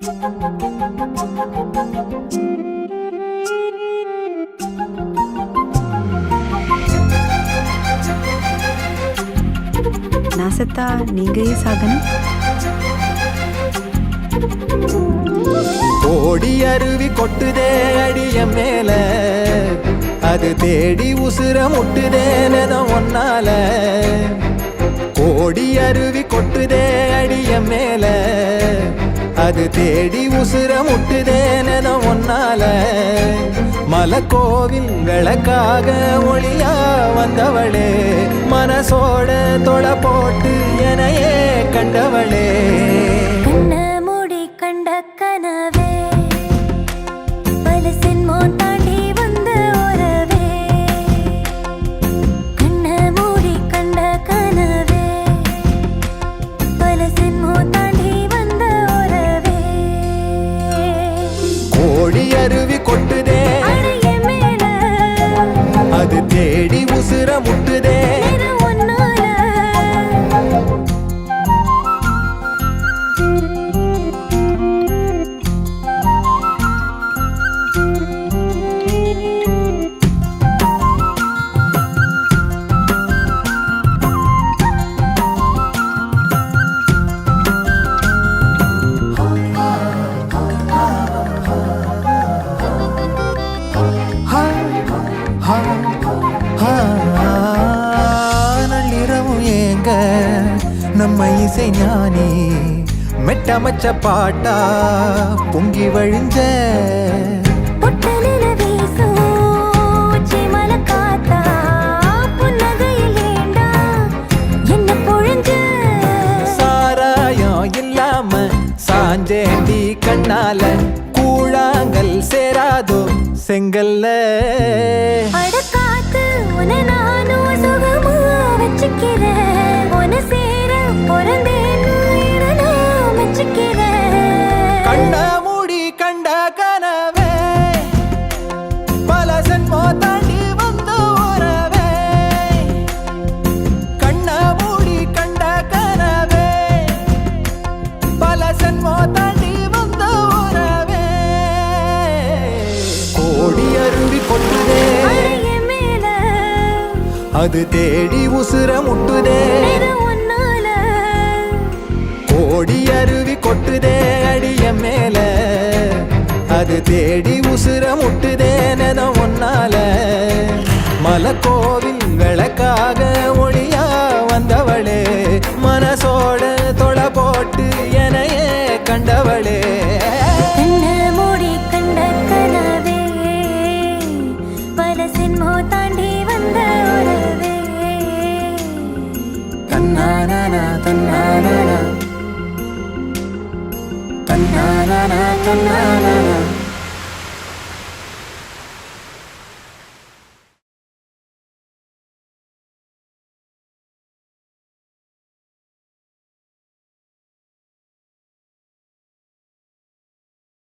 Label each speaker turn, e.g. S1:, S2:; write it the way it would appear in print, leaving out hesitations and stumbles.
S1: நான் செத்தா நீங்க ஏன் சாகணும்?
S2: ஓடி அருவி கொட்டுதே அடிய மேல, அது தேடி உசுர முட்டுதேனதம் ஒன்னால. ஓடி அருவி கொட்டுதே அடிய மேல, அது தேடி உசுர முட்டுதேனதம் ஒன்னால. மலக்கோவில் விளக்காக ஒளியா வந்தவளே, மனசோட தொலை போட்டு எனையே கண்டவளே. அருவி கொட்டுதே அது தேடி உசுர முட்டுதே. நள்ளிரவும் ஏங்க நம்ம இசை ஞானி மெட்டமச்ச பாட்டா பொங்கி வழிஞ்ச. சாராயம் இல்லாம சாஞ்சேண்டி கண்ணால கூழாங்கல் சேராதோ செங்கல்ல.
S3: அடக்காத்து உன நானும் சுகமா வச்சுக்கிறேன், உன சேர பொறந்தேன்னு நான் வச்சுக்கிறேன்.
S2: கண்ட மூடி கண்ட கனவே பல சென்மோ தாண்டி வந்த உறவே. கண்ண மூடி கண்ட கனவே பல சென்மோ தாண்டி வந்த உறவே. கோடி அருவி கொட்டுதே அது தேடி உசுர முட்டுதே. கோடி அருவி கொட்டுதே அடிய மேல, அது தேடி உசுர முட்டுதேனதம் ஒன்னால. மலக்கோவில் விளக்காக ஒளியா வந்தவளே, மனசோட தொலை போட்டு எனையே கண்டவளே. தன்னானா தன்னானா தன்னானா தன்னானா